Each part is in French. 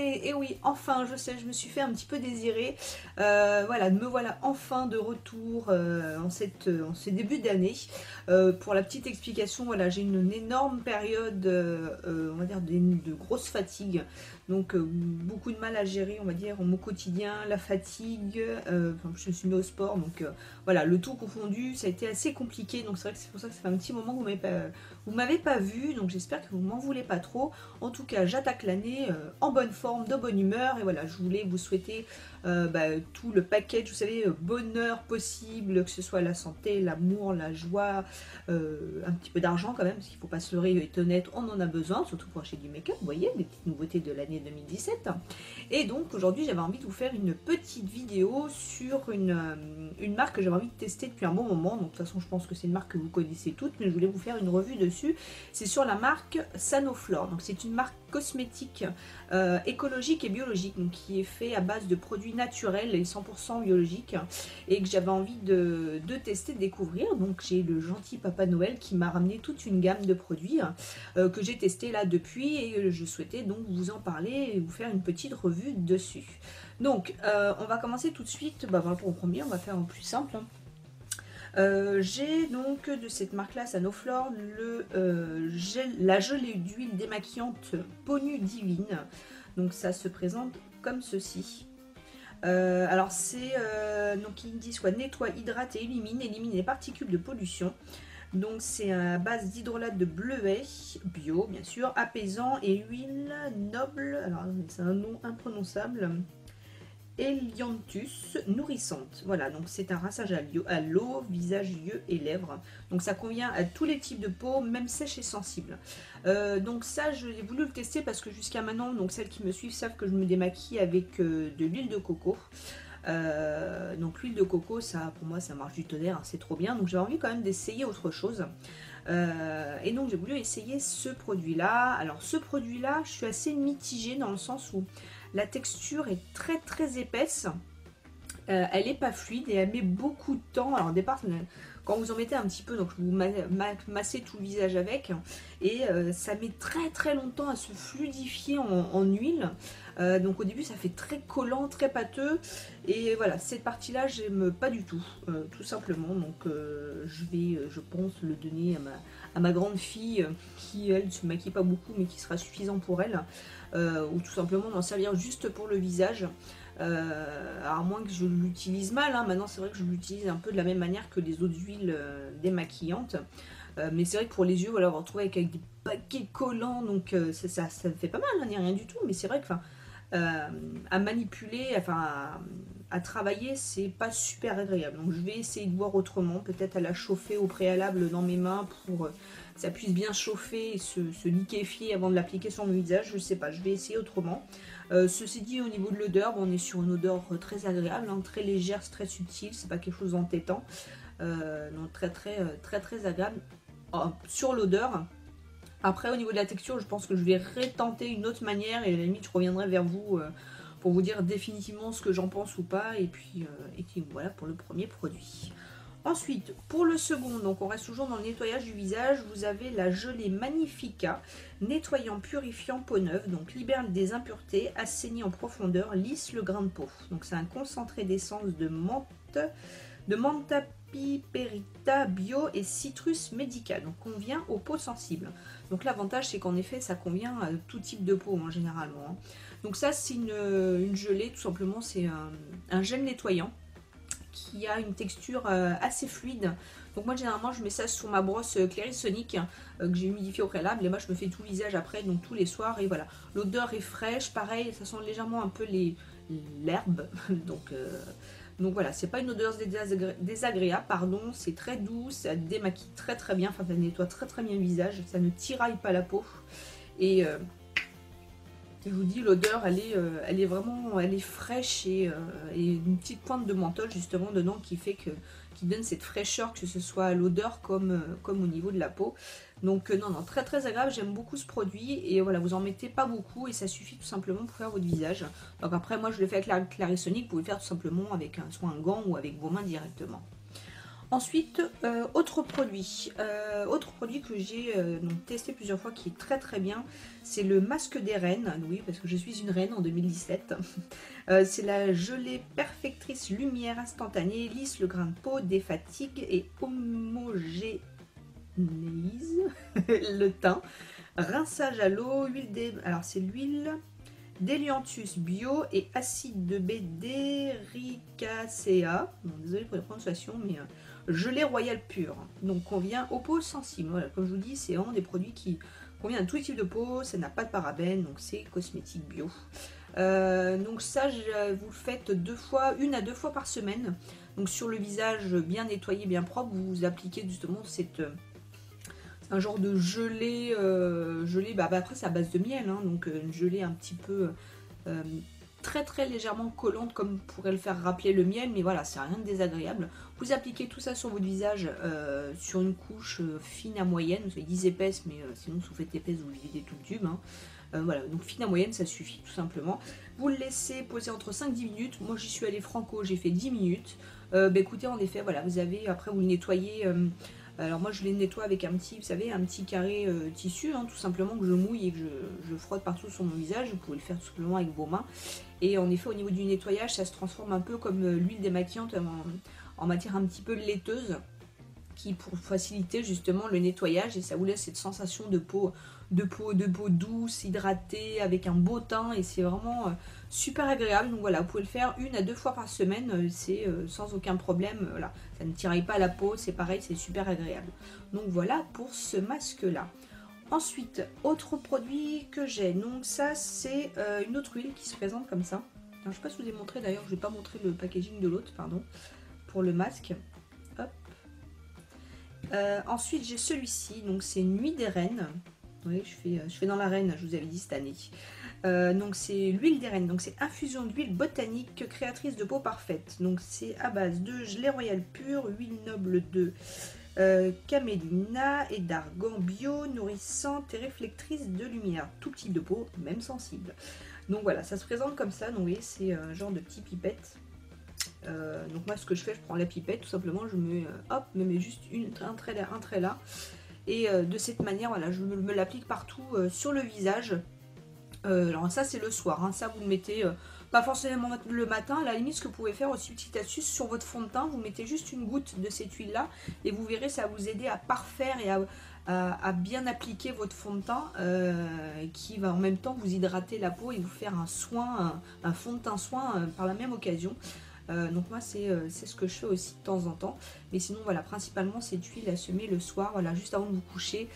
Et oui, enfin, je sais, je me suis fait un petit peu désirer. Voilà, me voilà enfin de retour en ces débuts d'année. Pour la petite explication, voilà, j'ai une énorme période, on va dire, de grosse fatigue. Donc, beaucoup de mal à gérer, on va dire, mon quotidien, la fatigue. Enfin, je me suis mis au sport, donc voilà, le tout confondu, ça a été assez compliqué. Donc, c'est vrai que c'est pour ça que ça fait un petit moment que vous m'avez pas vu. Donc, j'espère que vous m'en voulez pas trop. En tout cas, j'attaque l'année en bonne forme, de bonne humeur. Et voilà, je voulais vous souhaiter tout le package, vous savez, bonheur possible, que ce soit la santé, l'amour, la joie, un petit peu d'argent quand même, parce qu'il ne faut pas se leurrer, être honnête, on en a besoin, surtout pour acheter du make-up, vous voyez, des petites nouveautés de l'année 2017. Et donc aujourd'hui, j'avais envie de vous faire une petite vidéo sur une marque que j'avais envie de tester depuis un bon moment. Donc de toute façon, je pense que c'est une marque que vous connaissez toutes, mais je voulais vous faire une revue dessus. C'est sur la marque Sanoflore. Donc c'est une marque cosmétique écologique et biologique, donc qui est fait à base de produits naturels et 100% biologiques, et que j'avais envie de tester, de découvrir. Donc j'ai le gentil Papa Noël qui m'a ramené toute une gamme de produits que j'ai testé là depuis, et je souhaitais donc vous en parler et vous faire une petite revue dessus. Donc on va commencer tout de suite, voilà, pour le premier, on va faire en plus simple. J'ai donc de cette marque-là, Sanoflore, la gelée d'huile démaquillante Peau Nue Divine. Donc ça se présente comme ceci. Alors c'est donc ils disent quoi, nettoie, hydrate et élimine les particules de pollution. Donc c'est à base d'hydrolat de bleuet bio, bien sûr, apaisant et huile noble. Alors c'est un nom imprononçable. Elianthus nourrissante. Voilà, donc c'est un rinçage à l'eau, visage, yeux et lèvres. Donc ça convient à tous les types de peau, même sèche et sensible. Donc ça, j'ai voulu le tester parce que jusqu'à maintenant, donc celles qui me suivent savent que je me démaquille avec de l'huile de coco. Donc l'huile de coco, ça pour moi ça marche du tonnerre, hein, c'est trop bien. Donc j'avais envie quand même d'essayer autre chose. Et donc j'ai voulu essayer ce produit là. Alors ce produit là, je suis assez mitigée dans le sens où la texture est très très épaisse. Elle n'est pas fluide et elle met beaucoup de temps. Alors au départ, quand vous en mettez un petit peu, donc vous massez tout le visage avec, et ça met très très longtemps à se fluidifier en huile. Donc au début ça fait très collant, très pâteux, et voilà, cette partie là j'aime pas du tout, tout simplement. Donc je vais, je pense, le donner à ma grande fille qui elle se maquille pas beaucoup mais qui sera suffisant pour elle, ou tout simplement d'en servir juste pour le visage. À moins que je l'utilise mal, hein. Maintenant c'est vrai que je l'utilise un peu de la même manière que les autres huiles démaquillantes, mais c'est vrai que pour les yeux, voilà, on va retrouver avec des paquets collants, donc ça fait pas mal, hein, ni rien du tout, mais c'est vrai que à manipuler, à travailler, c'est pas super agréable. Donc je vais essayer de voir autrement, peut-être à la chauffer au préalable dans mes mains pour que ça puisse bien chauffer et se liquéfier avant de l'appliquer sur mon visage. Je sais pas, je vais essayer autrement. Ceci dit, au niveau de l'odeur, on est sur une odeur très agréable, hein, très légère, très subtile, c'est pas quelque chose d'entêtant. Donc très agréable sur l'odeur. Après, au niveau de la texture, je pense que je vais retenter une autre manière, et à la limite je reviendrai vers vous pour vous dire définitivement ce que j'en pense ou pas. Et puis voilà pour le premier produit. Ensuite, pour le second, donc on reste toujours dans le nettoyage du visage, vous avez la gelée Magnifica, nettoyant, purifiant, peau neuve, donc libère des impuretés, assainit en profondeur, lisse le grain de peau. Donc c'est un concentré d'essence de menthe piperita bio et citrus médical, donc convient aux peaux sensibles. Donc l'avantage c'est qu'en effet ça convient à tout type de peau, hein, généralement, hein. Donc ça c'est une gelée, tout simplement, c'est un gel nettoyant qui a une texture assez fluide. Donc moi généralement je mets ça sur ma brosse Clarisonic que j'ai humidifiée au préalable, et moi je me fais tout le visage après, donc tous les soirs, et voilà. L'odeur est fraîche, pareil, ça sent légèrement un peu l'herbe, donc voilà, c'est pas une odeur désagréable, pardon, c'est très doux, ça démaquille très très bien, enfin ça nettoie très très bien le visage, ça ne tiraille pas la peau, et je vous dis, l'odeur elle est vraiment, elle est fraîche, et une petite pointe de menthol justement dedans qui donne cette fraîcheur, que ce soit à l'odeur comme au niveau de la peau. Donc non, très très agréable, j'aime beaucoup ce produit, et voilà, vous en mettez pas beaucoup et ça suffit tout simplement pour faire votre visage. Donc après moi je le fais avec la Clarisonic, vous pouvez le faire tout simplement avec soit un gant ou avec vos mains directement. Ensuite, autre produit que j'ai testé plusieurs fois qui est très très bien, c'est le masque des reines. Oui, parce que je suis une reine en 2017. C'est la gelée perfectrice lumière instantanée, lisse le grain de peau, défatigue et homogénéise le teint. Rinçage à l'eau, alors c'est l'huile d'Elianthus bio et acide de baie d'Ericacea. Bon, désolé pour la prononciation, mais gelée royale pure. Donc convient aux peaux sensibles. Voilà, comme je vous dis, c'est vraiment des produits qui conviennent à tous les types de peau. Ça n'a pas de parabènes, donc c'est cosmétique bio. Donc ça, vous le faites une à deux fois par semaine. Donc sur le visage bien nettoyé, bien propre, vous appliquez justement un genre de gelée, après c'est à base de miel, hein, donc une gelée un petit peu très très légèrement collante comme pourrait le faire rappeler le miel, mais voilà, c'est rien de désagréable. Vous appliquez tout ça sur votre visage sur une couche fine à moyenne, vous avez 10 épaisses, mais sinon si vous faites épaisse vous videz tout le tube, hein. Voilà, donc fine à moyenne ça suffit tout simplement. Vous le laissez poser entre 5-10 minutes, moi j'y suis allée franco, j'ai fait 10 minutes. Écoutez, en effet, voilà, vous avez, après vous le nettoyez. Alors moi je les nettoie avec un petit, vous savez, un petit carré tissu, hein, tout simplement, que je mouille et que je frotte partout sur mon visage. Vous pouvez le faire tout simplement avec vos mains. Et en effet, au niveau du nettoyage, ça se transforme un peu comme l'huile démaquillante en matière un petit peu laiteuse, qui pour faciliter justement le nettoyage, et ça vous laisse cette sensation de peau douce, hydratée, avec un beau teint, et c'est vraiment super agréable. Donc voilà, vous pouvez le faire une à deux fois par semaine, c'est sans aucun problème, voilà, ça ne tiraille pas la peau, c'est pareil, c'est super agréable. Donc voilà pour ce masque là. Ensuite, autre produit que j'ai, donc ça c'est une autre huile qui se présente comme ça. Alors, je ne sais pas si je vous ai montré, d'ailleurs je n'ai pas montré le packaging de l'autre, pardon, pour le masque. Hop. Ensuite j'ai celui-ci, donc c'est Nuit des Reines. Oui, je fais dans la reine, je vous avais dit cette année. Donc c'est l'huile des reines, donc c'est infusion d'huile botanique créatrice de peau parfaite. Donc c'est à base de gelée royale pure, huile noble de camélina et d'argan bio, nourrissante et réflectrice de lumière. Tout type de peau, même sensible. Donc voilà, ça se présente comme ça. Donc vous voyez, c'est un genre de petit pipette. Donc moi ce que je fais, je prends la pipette, tout simplement, je me mets juste un trait là. Et de cette manière, voilà, je me l'applique partout sur le visage. Alors ça c'est le soir, hein. Ça vous le mettez pas forcément le matin. À la limite, ce que vous pouvez faire aussi, petite astuce, sur votre fond de teint, vous mettez juste une goutte de cette huile là et vous verrez, ça va vous aider à parfaire et à bien appliquer votre fond de teint qui va en même temps vous hydrater la peau et vous faire un soin, un fond de teint soin par la même occasion. Donc moi c'est ce que je fais aussi de temps en temps, mais sinon voilà, principalement cette huile elle se met le soir, voilà, juste avant de vous coucher.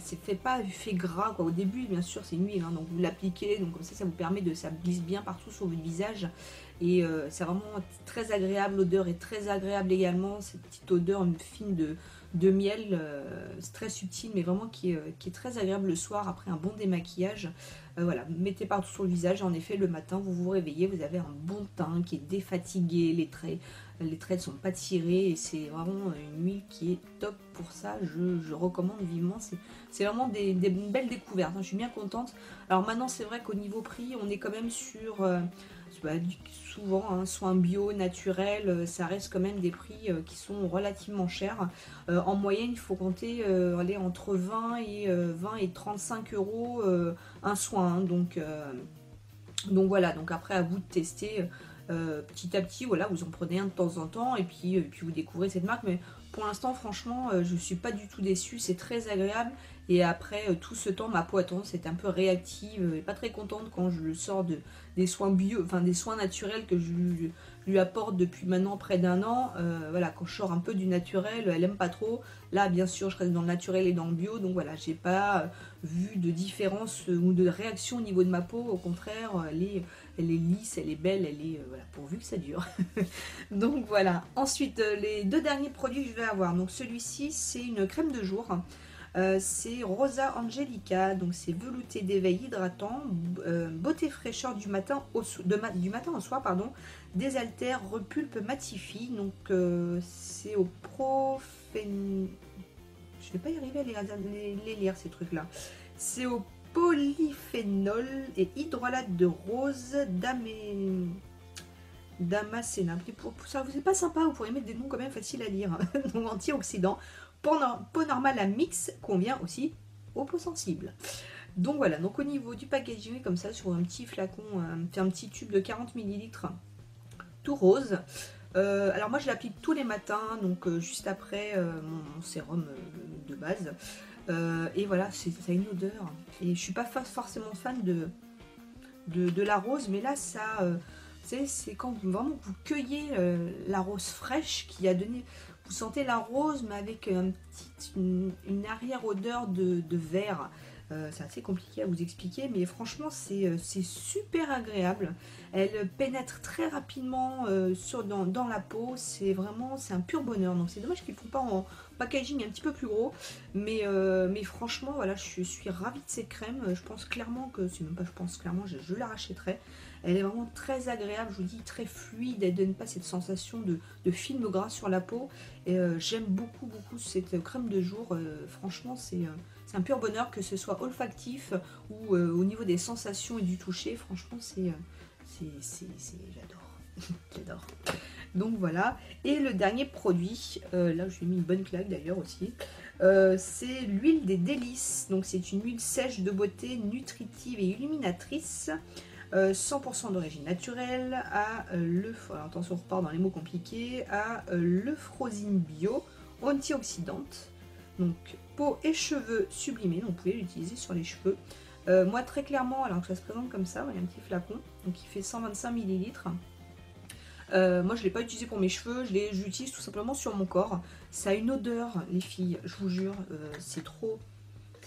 C'est pas fait gras quoi. Au début bien sûr c'est une huile, hein, donc vous l'appliquez, donc comme ça vous permet ça glisse bien partout sur votre visage et c'est vraiment très agréable. L'odeur est très agréable également, cette petite odeur fine de miel, c'est très subtil mais vraiment qui est très agréable le soir après un bon démaquillage. Voilà, mettez partout sur le visage. En effet, le matin, vous vous réveillez, vous avez un bon teint qui est défatigué, les traits ne sont pas tirés et c'est vraiment une huile qui est top pour ça. Je recommande vivement. C'est vraiment des belles découvertes, hein. Je suis bien contente. Alors maintenant, c'est vrai qu'au niveau prix, on est quand même sur souvent un soin bio, naturel, ça reste quand même des prix qui sont relativement chers. En moyenne, il faut compter aller entre 20 et 35 euros un soin, hein. Donc voilà, donc après à vous de tester petit à petit, voilà, vous en prenez un de temps en temps et puis vous découvrez cette marque. Mais pour l'instant, franchement, je suis pas du tout déçue, c'est très agréable. Et après tout ce temps, ma peau a tendance à être un peu réactive et pas très contente quand je le sors des soins bio, enfin des soins naturels que je lui apporte depuis maintenant près d'un an. Voilà, quand je sors un peu du naturel, elle aime pas trop. Là, bien sûr, je reste dans le naturel et dans le bio, donc voilà, j'ai pas vu de différence ou de réaction au niveau de ma peau. Au contraire, elle est lisse, elle est belle, voilà, pourvu que ça dure. Donc voilà. Ensuite, les deux derniers produits que je vais avoir. Donc celui-ci, c'est une crème de jour. C'est Rosa Angelica, donc c'est velouté d'éveil hydratant, beauté fraîcheur du matin au soir, pardon, désaltère, repulpe, matifie. Donc c'est au je vais pas y arriver à les lire ces trucs là. C'est au polyphénol et hydrolate de rose Damascena. Ça vous est pas sympa, vous pourriez mettre des noms quand même faciles à lire. Donc antioxydant, peau normale à mix, convient aussi aux peaux sensibles. Donc voilà, donc au niveau du packaging, comme ça, sur un petit flacon, un petit tube de 40 ml, tout rose. Alors moi je l'applique tous les matins, donc juste après mon sérum de base. Et voilà, ça a une odeur. Et je suis pas forcément fan de la rose, mais là ça, c'est quand vraiment vous cueillez la rose fraîche qui a donné. Vous sentez la rose, mais avec une arrière-odeur de vert. C'est assez compliqué à vous expliquer, mais franchement, c'est super agréable. Elle pénètre très rapidement dans la peau. C'est un pur bonheur. Donc c'est dommage qu'ils ne font pas en packaging un petit peu plus gros. Mais franchement, voilà, je suis ravie de cette crème. Je pense clairement que, c'est même pas je pense clairement, je la rachèterai. Elle est vraiment très agréable, je vous dis, très fluide. Elle ne donne pas cette sensation de film gras sur la peau. Et j'aime beaucoup cette crème de jour. Franchement, c'est un pur bonheur, que ce soit olfactif ou au niveau des sensations et du toucher. Franchement, j'adore. J'adore. Donc voilà. Et le dernier produit, là je lui ai mis une bonne claque d'ailleurs aussi, c'est l'huile des délices. Donc c'est une huile sèche de beauté, nutritive et illuminatrice. 100% d'origine naturelle, alors attention, on repart dans les mots compliqués, à l'euphrosine bio, antioxydante, donc peau et cheveux sublimés, donc vous pouvez l'utiliser sur les cheveux. Moi très clairement, alors que ça se présente comme ça, il y a un petit flacon, donc il fait 125 ml. Moi je ne l'ai pas utilisé pour mes cheveux, je l'utilise tout simplement sur mon corps. Ça a une odeur, les filles, je vous jure, c'est trop,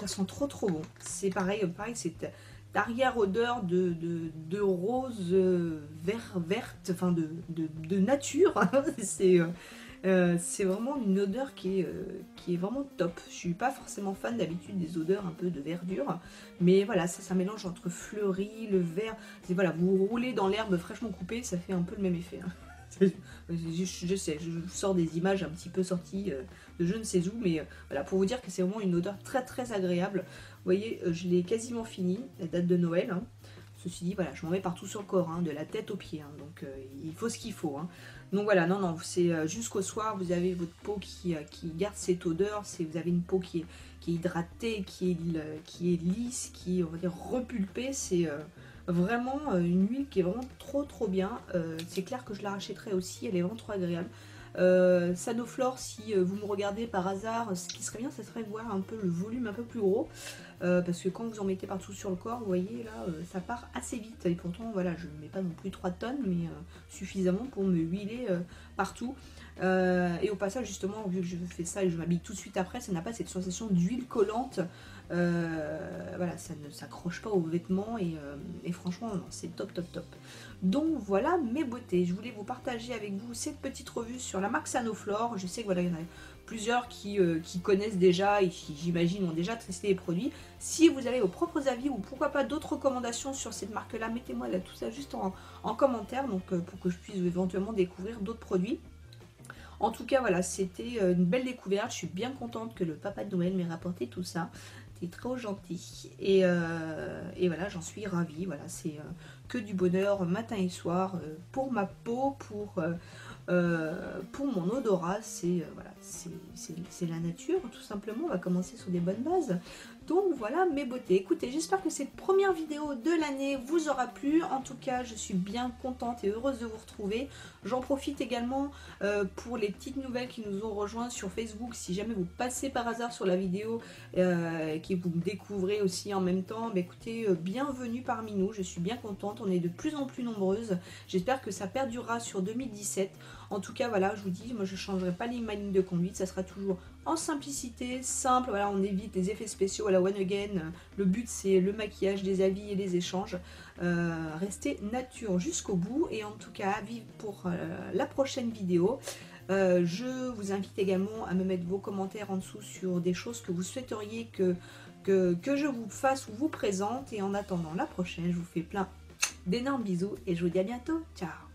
ça sent trop bon. C'est pareil, c'est arrière-odeur de rose verte, enfin de nature. C'est vraiment une odeur qui est vraiment top. Je suis pas forcément fan d'habitude des odeurs un peu de verdure, mais voilà, ça mélange entre fleuri, le vert. Voilà, vous roulez dans l'herbe fraîchement coupée, ça fait un peu le même effet. Je sais, je sors des images un petit peu sorties de je ne sais où, mais voilà, pour vous dire que c'est vraiment une odeur très agréable. Vous voyez, je l'ai quasiment fini, la date de Noël. Hein. Ceci dit, voilà, je m'en mets partout sur le corps, hein, de la tête aux pieds, hein, donc il faut ce qu'il faut. Hein. Donc voilà, non, c'est jusqu'au soir, vous avez votre peau qui garde cette odeur, vous avez une peau qui est hydratée, qui est lisse, qui est, on va dire, repulpée, c'est vraiment une huile qui est vraiment trop bien. C'est clair que je la rachèterai aussi, elle est vraiment trop agréable. Sanoflore, si vous me regardez par hasard, ce qui serait bien, ce serait de voir un peu le volume un peu plus gros, parce que quand vous en mettez partout sur le corps, vous voyez là, ça part assez vite, et pourtant voilà, je ne mets pas non plus 3 tonnes, mais suffisamment pour me huiler partout. Et au passage, justement, vu que je fais ça et je m'habille tout de suite après, ça n'a pas cette sensation d'huile collante. Voilà, ça ne s'accroche pas aux vêtements et franchement, c'est top. Donc voilà mes beautés. Je voulais vous partager avec vous cette petite revue sur la marque Sanoflore. Je sais que voilà, il y en a plusieurs qui connaissent déjà et qui, j'imagine, ont déjà testé les produits. Si vous avez vos propres avis ou pourquoi pas d'autres recommandations sur cette marque-là, mettez-moi là tout ça juste en commentaire, donc pour que je puisse éventuellement découvrir d'autres produits. En tout cas, voilà, c'était une belle découverte. Je suis bien contente que le papa de Noël m'ait rapporté tout ça. C'est trop gentil. Et voilà, j'en suis ravie. Voilà, c'est que du bonheur matin et soir pour ma peau, pour mon odorat. Voilà, c'est la nature, tout simplement. On va commencer sur des bonnes bases. Donc voilà mes beautés. Écoutez, j'espère que cette première vidéo de l'année vous aura plu. En tout cas, je suis bien contente et heureuse de vous retrouver. J'en profite également pour les petites nouvelles qui nous ont rejoints sur Facebook. Si jamais vous passez par hasard sur la vidéo et que vous me découvrez aussi en même temps, bah écoutez, bienvenue parmi nous. Je suis bien contente. On est de plus en plus nombreuses. J'espère que ça perdurera sur 2017. En tout cas, voilà, je vous dis, moi je ne changerai pas ma ligne de conduite. Ça sera toujours en simplicité, simple. Voilà, on évite les effets spéciaux à la one again. Le but, c'est le maquillage, des habits et les échanges. Restez nature jusqu'au bout. Et en tout cas, à vivre pour la prochaine vidéo. Je vous invite également à me mettre vos commentaires en dessous sur des choses que vous souhaiteriez que je vous fasse ou vous présente. Et en attendant la prochaine, je vous fais plein d'énormes bisous et je vous dis à bientôt. Ciao!